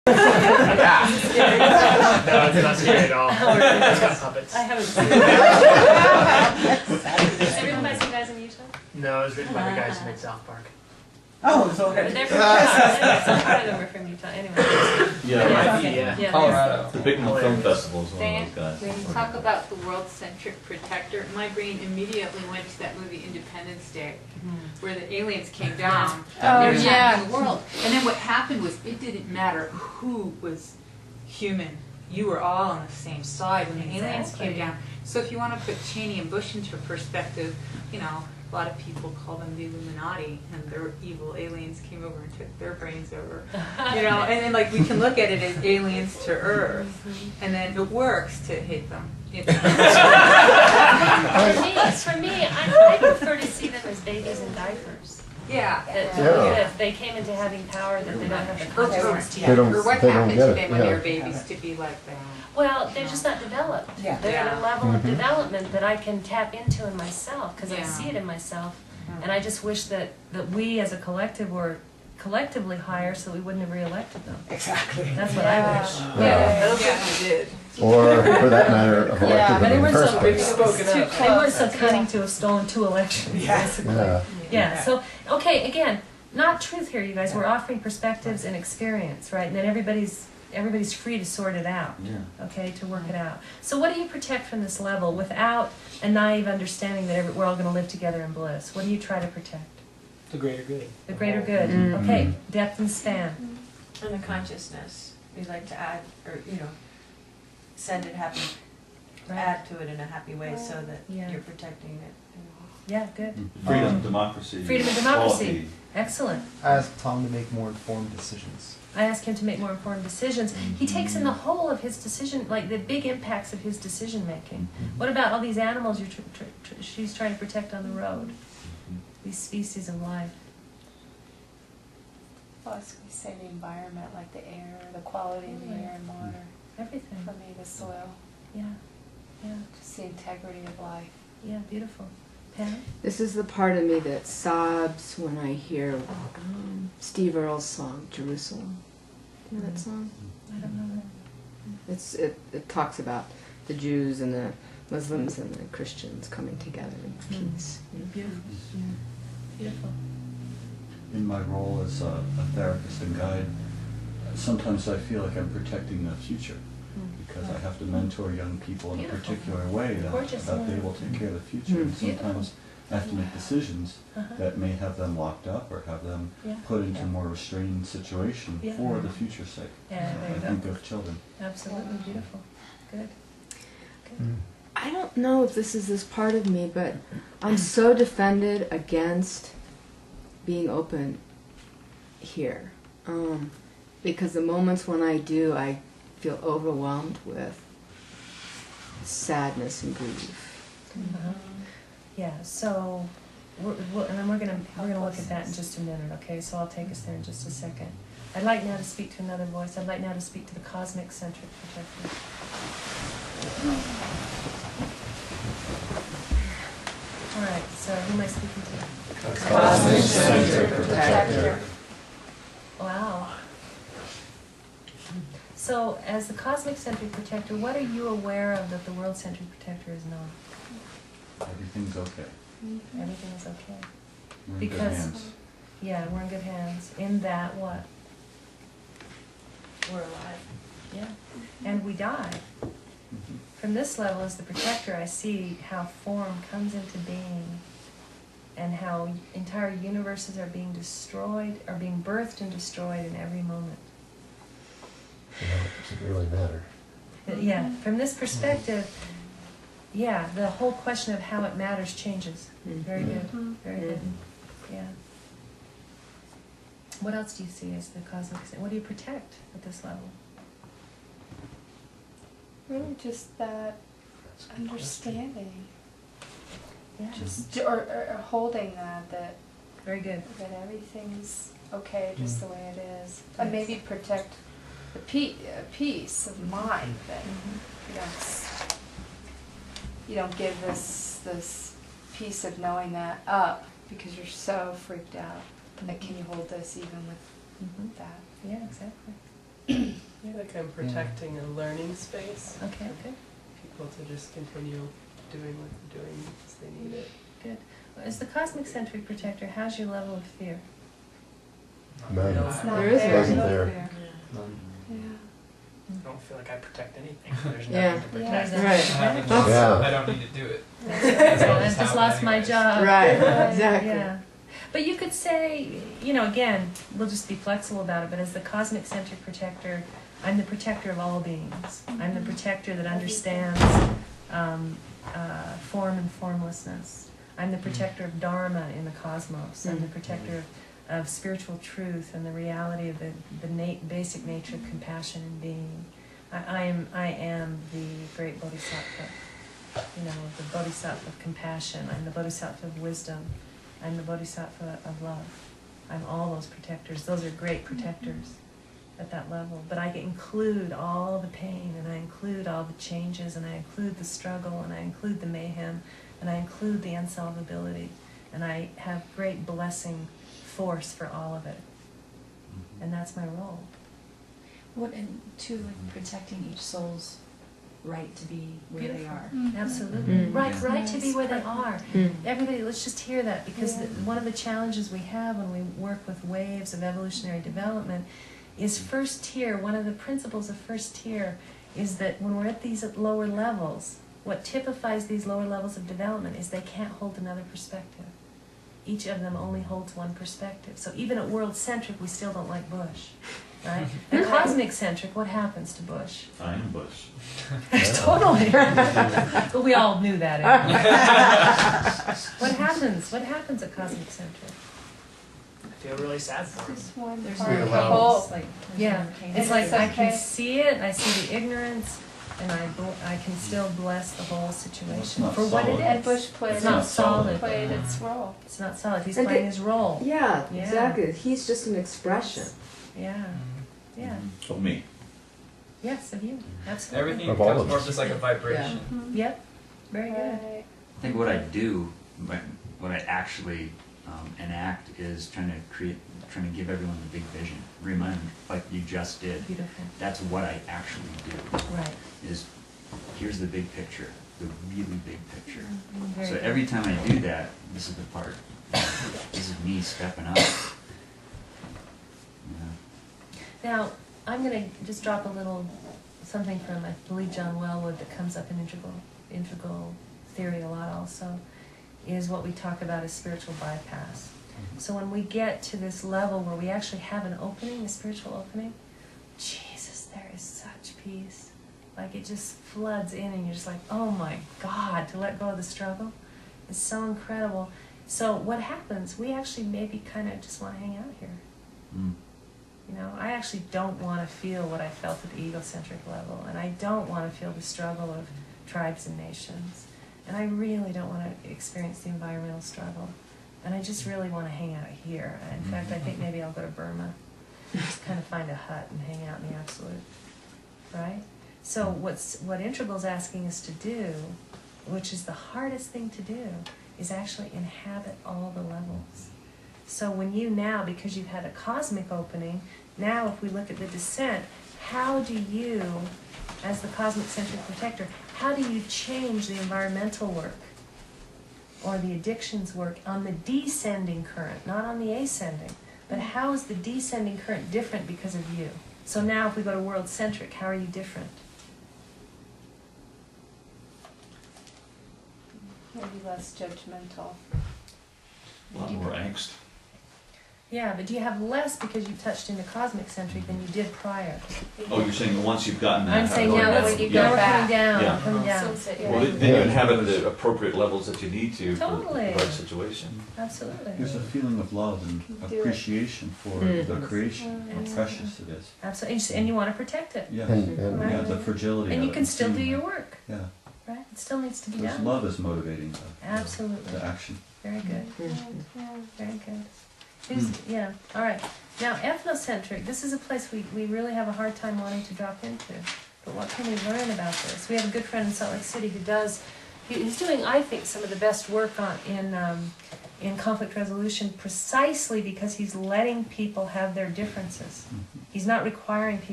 Yeah. No, it's not scary at all. It's got puppets. I haven't seen it. Is it written by some guys in Utah? No, it was written by the guys who made South Park. Oh, so They're from Utah. Some part of them are from Utah. Anyway. Yeah. Colorado. The big film festival is one Dan, of those guys. when you talk about the world-centric protector, my brain immediately went to that movie Independence Day, where the aliens came down and attacked the world. And then what happened was it didn't matter who was human. You were all on the same side when the aliens came down. So if you want to put Cheney and Bush into perspective, you know, a lot of people call them the Illuminati, and their evil aliens came over and took their brains over. You know, and then like we can look at it as aliens to Earth, and then it works to hate them. For me, I prefer to see them as babies in diapers. Yeah. That if they came into having power, that they don't have the confidence to Or what happened to them when they were babies to be like that? Well, they're just not developed. Yeah. They're at a level of development that I can tap into in myself, because I see it in myself. And I just wish that we as a collective were collectively higher so we wouldn't have reelected them. exactly. That's what I wish. Yeah, did. Or, for that matter, of elected but them in the first They've place. spoken up. They weren't so cunning to have stolen 2 elections, basically. Yeah, so, okay, again, not truth here, you guys. We're offering perspectives and experience, right? And then everybody's free to sort it out, okay, to work it out. So what do you protect from this level without a naive understanding that we're all going to live together in bliss? What do you try to protect? The greater good. The greater good. Okay, depth and span. And the consciousness, we like to add, or, you know, send it happy, add to it in a happy way so that you're protecting it. Yeah, good. Freedom, democracy. Freedom and democracy. Equality. Excellent. I asked Tom to make more informed decisions. I ask him to make more informed decisions. He takes in the whole of his decision, like the big impacts of his decision making. What about all these animals she's trying to protect on the road? These species of life. Well, as we say, the environment, like the air, the quality of the air and water. Everything. For me, the soil. Yeah. Just the integrity of life. Yeah, beautiful. Pam? This is the part of me that sobs when I hear Steve Earle's song, Jerusalem. You know that song? I don't know that. It talks about the Jews and the Muslims and the Christians coming together in peace. Beautiful. Beautiful. In my role as a therapist and guide, sometimes I feel like I'm protecting the future because I have to mentor young people in a particular way that they will take care of the future. And sometimes I have to make decisions that may have them locked up or have them put into a more restrained situation for the future's sake. Yeah, there you I think of children. Absolutely beautiful. Good. I don't know if this is this part of me, but I'm so defended against being open here. Because the moments when I do, I feel overwhelmed with sadness and grief. Yeah, so we're gonna look at that in just a minute, okay? So I'll take us there in just a second. I'd like now to speak to another voice. I'd like now to speak to the cosmic centric protector. All right, so who am I speaking to? Cosmic centric protector. Wow. So, as the cosmic centric protector, what are you aware of that the world centric protector is not? Everything's okay. Everything is okay. We're in Because, good hands. yeah, we're in good hands. In that what? We're alive. Yeah. And we die. From this level as the protector, I see how form comes into being and how entire universes are being destroyed, are being birthed and destroyed in every moment. Does it really matter? Yeah, from this perspective, yeah, the whole question of how it matters changes. Very good, very good. Yeah. What else do you see as the cosmic? What do you protect at this level? Really just that understanding. Yeah. Just, or holding that Very good. That everything's okay just the way it is. And maybe protect the peace of mind that you don't give this piece of knowing that up because you're so freaked out. Like, can you hold this even with that? Yeah, exactly. I feel like I'm protecting a learning space. Okay. People to just continue doing what they're doing because they need it. Good. As the cosmic centric protector, how's your level of fear? None. There is Wasn't none. there. I don't feel like I protect anything. There's Yeah. nothing to protect. Right. I haven't Yeah. I don't need to do it. I just lost my job. Right, exactly. Yeah. But you could say, you know, again, we'll just be flexible about it, but as the cosmic centric protector, I'm the protector of all beings. I'm the protector that understands form and formlessness. I'm the protector of Dharma in the cosmos. I'm the protector of spiritual truth and the reality of the basic nature of compassion and being. I am the great bodhisattva, you know, the bodhisattva of compassion. I'm the bodhisattva of wisdom. I'm the bodhisattva of love. I'm all those protectors. Those are great protectors at that level. But I include all the pain, and I include all the changes, and I include the struggle, and I include the mayhem, and I include the unsolvability. And I have great blessing force for all of it. And that's my role. What, and to like protecting each soul's right to be where they are. Absolutely. Right to be where they are. Everybody, let's just hear that, because one of the challenges we have when we work with waves of evolutionary development is first tier. One of the principles of first tier is that when we're at these lower levels, what typifies these lower levels of development is they can't hold another perspective. Each of them only holds one perspective. So even at world-centric, we still don't like Bush. Right? At cosmic-centric, what happens to Bush? I am Bush. Totally. But we all knew that. Anyway. What happens? What happens at cosmic-centric? I feel really sad for him. Just one There's part no of levels. the whole, like, Yeah, it's it's like I can okay. see it, I see the ignorance, and I can still bless the whole situation Well, it's for not what it solid. And is. Bush played, It's not solid. played its role. It's not solid. He's And playing the- his role. Yeah, Yeah. exactly. He's just an expression. Yeah. Yeah. Of me. Yes, of you. Absolutely. Everything Of all becomes of more us. just like a vibration. Yep. Very good. Right. I think what I do, what I actually enact is trying to give everyone the big vision. Remind, like you just did. Beautiful. That's what I actually do. Right. Is here's the big picture, the really big picture. Very So good. every time I do that, this is the part. This is me stepping up. Now, I'm going to just drop a little something from, I believe, John Wellwood that comes up in integral theory a lot also, is what we talk about as spiritual bypass. So when we get to this level where we actually have an opening, a spiritual opening, Jesus, there is such peace. Like it just floods in and you're just like, oh my God, to let go of the struggle is so incredible. So what happens, we actually maybe kind of just want to hang out here. You know, I actually don't want to feel what I felt at the egocentric level, and I don't want to feel the struggle of tribes and nations, and I really don't want to experience the environmental struggle, and I just really want to hang out here. In fact, I think maybe I'll go to Burma, just kind of find a hut and hang out in the absolute, right? So what Integral's asking us to do, which is the hardest thing to do, is actually inhabit all the levels. So when you now, because you've had a cosmic opening, now if we look at the descent, how do you, as the cosmic centric protector, how do you change the environmental work or the addictions work on the descending current, not on the ascending? But how is the descending current different because of you? So now if we go to world centric, how are you different? Maybe less judgmental. A lot more angst. Yeah, but do you have less because you touched into cosmic centric than you did prior? Oh, you're saying once you've gotten that. I'm saying how- now yeah. let's you now go we're back. coming down, Yeah. coming down. Well, then you inhabit the appropriate levels that you need to for Totally. the right situation. Absolutely. There's a feeling of love and Do it. appreciation for the creation, how precious it is. Absolutely, and you want to protect it. Yes, And- yeah, the fragility And of you it can still do seeing your that. work, Yeah, right? It still needs to be because done. love is motivating Absolutely. the action. Very good. Very good. Yeah, all right. Now, ethnocentric, this is a place we really have a hard time wanting to drop into. But what can we learn about this? We have a good friend in Salt Lake City who he's doing, I think, some of the best work in conflict resolution precisely because he's letting people have their differences. He's not requiring people